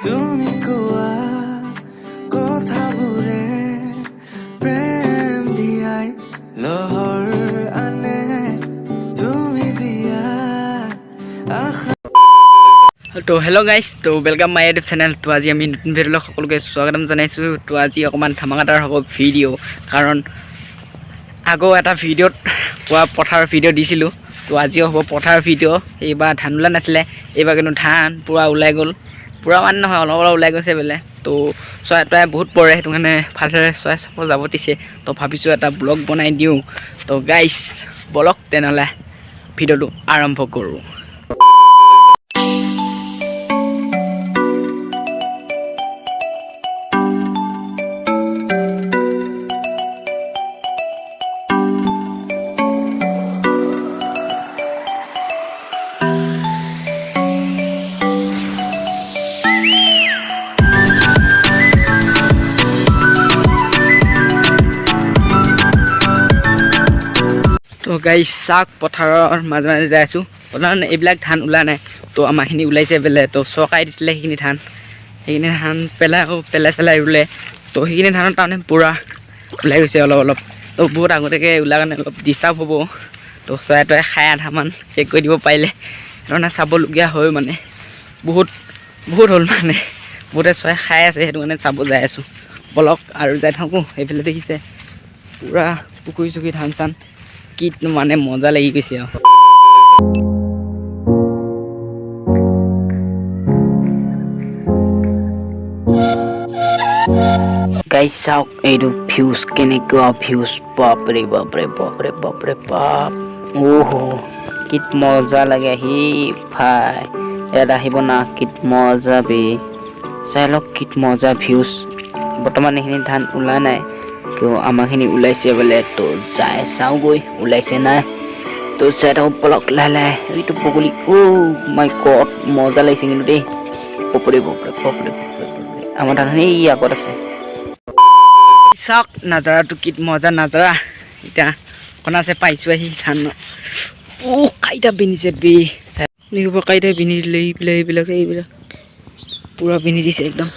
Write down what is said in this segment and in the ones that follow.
তুমি কোৱা কথাবোৰে প্ৰেম দিয়াই লহৰ আনে তুমি দিয়া আশা। তো হেল্ল' গাইজ, তো ৱেলকাম মাই ইউটিউব চেনেল। তো আজি আমি নতুন ভিডিঅ'লৈ সকলোকে স্বাগতম জনাইছোঁ। তো আজি অকণমান ধামাকাদাৰ হ'ব ভিডিঅ', কাৰণ আগৰ এটা ভিডিঅ'ত পোৱা পথাৰৰ ভিডিঅ' দিছিলোঁ। তো আজিও হ'ব পথাৰৰ ভিডিঅ'। এইবাৰ ধান ওলোৱা নাছিলে, এইবাৰ কিন্তু ধান পূৰা ওলাই গ'ল। পূৰা মানে নহয়, অলপ অলপ ওলাই গৈছে বোলে। তো চৰাই তৰাই বহুত পৰে, সেইটো কাৰণে ভালদৰে চৰাই চাব যাব দিছে। তো ভাবিছোঁ এটা ব্লগ বনাই দিওঁ। তো গাইজ বলক তেনেহ'লে ভিডিঅ'টো আৰম্ভ কৰোঁ। তো গাইজ চাওক, পথাৰৰ মাজে মাজে যাই আছোঁ। পথাৰত এইবিলাক ধান ওলোৱা নাই, তো আমাৰখিনি ওলাইছে বোলে। তো চৰকাৰে দিছিলে সেইখিনি ধান পেলাই আকৌ পেলাই ৰুলে। তো সেইখিনি ধানত তাৰমানে পূৰা ওলাই গৈছে অলপ অলপ। তো বহুত আগতীয়াকৈ ওলাই কাৰণে অলপ ডিষ্টাৰ্ব হ'ব। তো চৰাই তৰাই খাই আধামান শেষ কৰি দিব পাৰিলে সেইকাৰণে চাবলগীয়া হয়। মানে বহুত হ'ল, মানে বহুতে চৰাই খাই আছে, সেইটো কাৰণে চাব যাই আছোঁ। বলক আৰু যাই থাকোঁ। সেইফালে দেখিছে পূৰা পুখুৰী চুখুৰী ধান চান, কি মানে মজা লাগি গৈছে আৰু। গাইজ চাওক এইটো ভিউজ, কেনেকুৱা ভিউজ, বাপৰে বাপৰে বাপৰে বাপৰে বাপ। অহ কি মজা লাগে আহি ভাই, ইয়াত আহিব না, কি মজা বে। চাই লওক কি মজা ভিউজ। বৰ্তমান এইখিনি ধান ওলা নাই, কিয় আমাৰখিনি ওলাইছে বোলে। তো যাই চাওঁগৈ ওলাইছে নাই। তো চাই থাকোঁ বলক লাহে লাহে। এইটো বগলী, মাই গড মজা লাগিছে কিন্তু দেই। বাপৰে বাপৰে বাপৰে বাপৰে বাপৰে, আমাৰ ধান এই আগত আছে। চাওক নাজাৰাটো কি মজা নাজাৰা। এতিয়া অকণ আছে পাইছোঁ আহি ধান। কাইটা পিন্ধিছে বে, চাই কাইটা পিন্ধি দিলে। এইবিলাক পূৰা পিন্ধি দিছে একদম।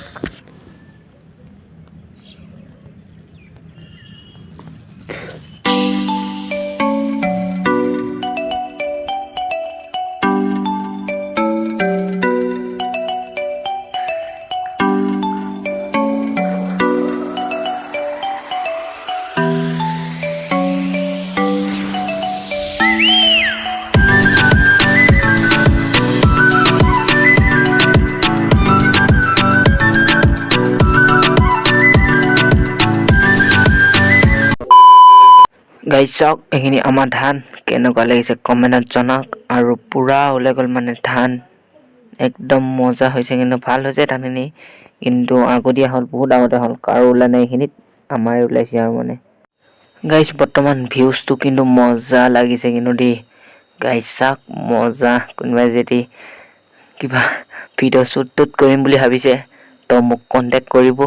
গাইজ চাওক এইখিনি আমাৰ ধান কেনেকুৱা লাগিছে কমেণ্টত জনাওক। আৰু পূৰা ওলাই গ'ল মানে ধান, একদম মজা হৈছে। কিন্তু ভাল হৈছে ধানখিনি, কিন্তু আগতীয়া হ'ল, বহুত আগতে হ'ল। কাৰো ওলোৱা নাই এইখিনিত, আমাৰে ওলাইছে আৰু মানে। গাইজ বৰ্তমান ভিউজটো কিন্তু মজা লাগিছে কিন্তু দেই। গাইজ চাওক মজা। কোনোবাই যদি কিবা ভিডিঅ' শ্বুট কৰিম বুলি ভাবিছে তো মোক কণ্টেক্ট কৰিব।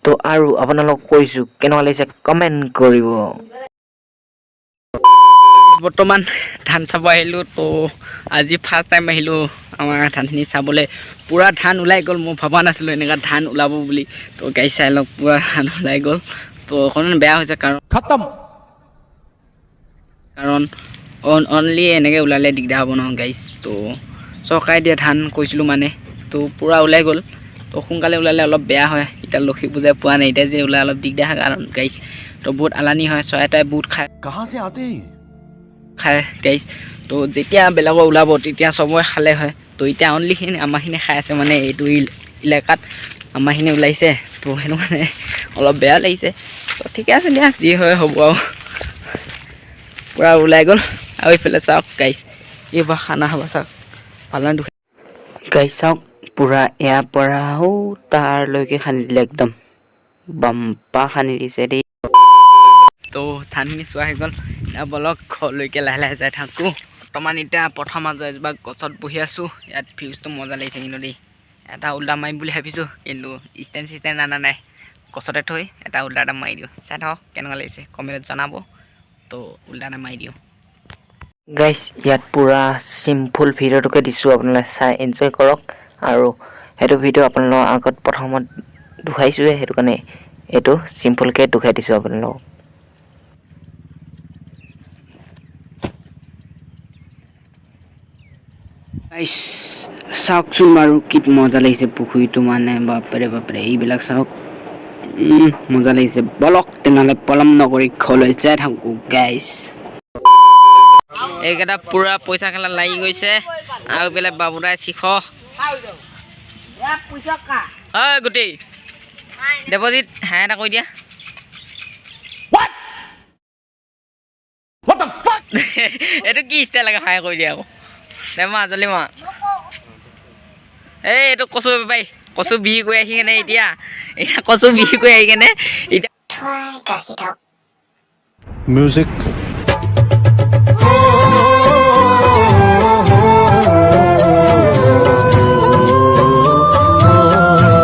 তো আৰু আপোনালোকক কৈছোঁ কেনেকুৱা লাগিছে কমেণ্ট কৰিব। বৰ্তমান ধান চাব আহিলোঁ। তো আজি ফাৰ্ষ্ট টাইম আহিলোঁ আমাৰ ধানখিনি চাবলৈ। পূৰা ধান ওলাই গ'ল, মই ভবা নাছিলোঁ এনেকুৱা ধান ওলাব বুলি। তো গাইজ চাই লওক পূৰা ধান ওলাই গ'ল। তো অকণমান বেয়া হৈছে, কাৰণ অনলি এনেকৈ ওলালে দিগদাৰ হ'ব নহয় গাইজ। তো চৰকাৰে দিয়া ধান কৈছিলোঁ মানে, তো পূৰা ওলাই গ'ল। তো সোনকালে ওলালে অলপ বেয়া হয়। এতিয়া লক্ষী পূজাই পোৱা নাই, এতিয়া যে ওলাই অলপ দিগদাৰ হয়, কাৰণ গাইজ তো বহুত আলানি হয়, চৰাই তৰাই বহুত খায় গাইজ। তো যেতিয়া বেলেগৰ ওলাব তেতিয়া চবৰে খালে হয়। তো এতিয়া অনলিখিনি আমাৰখিনি খাই আছে, মানে এইটো এলেকাত আমাৰখিনি ওলাইছে। তো সেইটো কাৰণে অলপ বেয়া লাগিছে। তো ঠিকে আছে দিয়া, যি হয় হ'ব আৰু। পূৰা ওলাই গ'ল। আৰু এইফালে চাওক গাইজ, এইবাৰ খানা খাব চাওক ভাল দুখ। গাইজ চাওক পূৰা ইয়াৰ পৰাও তাৰলৈকে খান্দি দিলে, একদম বাম্পা খান্দি দিছে দেই। তো ধানখিনি চোৱা হৈ গ'ল। এতিয়া বলক ঘৰলৈকে লাহে লাহে যাই থাকোঁ। বৰ্তমান এতিয়া পথাৰৰ মাজৰ এজোপা গছত বহি আছোঁ। ইয়াত ভিউজটো মজা লাগিছে কিন্তু দেই। এটা উল্টা মাৰিম বুলি ভাবিছোঁ, কিন্তু ষ্টেণ্ড চিষ্টেণ্ড অনা নাই, গছতে থৈ এটা উল্টা এটা মাৰি দিওঁ। চাই থাকক কেনেকুৱা লাগিছে কমেণ্টত জনাব। তো উল্টা এটা মাৰি দিওঁ। গাইজ ইয়াত পূৰা চিম্পুল ভিডিঅ'টোকে দিছোঁ, আপোনালোকে চাই এনজয় কৰক। আৰু সেইটো ভিডিঅ' আপোনালোকৰ আগত প্ৰথমত দেখুৱাইছোঁৱে, সেইটো কাৰণে এইটো চিম্পলকৈ দেখুৱাই দিছোঁ আপোনালোকক। চাওকচোন বাৰু কি মজা লাগিছে পুখুৰীটো, মানে বাপৰে বাপৰে, এইবিলাক চাওক, মজা লাগিছে। বলক তেনেহ'লে পলম নকৰি ঘৰলৈ যাই থাকোঁ গাইছ। এইকেইটা পুৰা পইচা খেলা লাগি গৈছে, আৰু এইফালে বাবুদাই চিখ গোটেই ডিপজিট হাই এটা কৈ দিয়া। এইটো কি ষ্টাইল লাগে হাই কৰি দিয়া আকৌ দে মা জলি মা। এইটো কচু বেপাৰী, কচু বিক্ৰী কৰি আহি কেনে এতিয়া কচু বিক্ৰী কৰি আহি কেনে এতিয়া Music.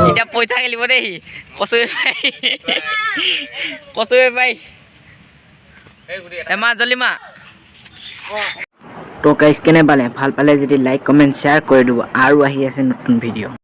এতিয়া পইচা খেলিব দেই কচু বেপাৰী, কচু বেপাৰী মা জলি মা। তো গাইজ কেনে পালে, ভাল পালে যদি লাইক কমেণ্ট শ্বেয়াৰ কৰি দিব, আৰু আহি আছে নতুন ভিডিঅ'।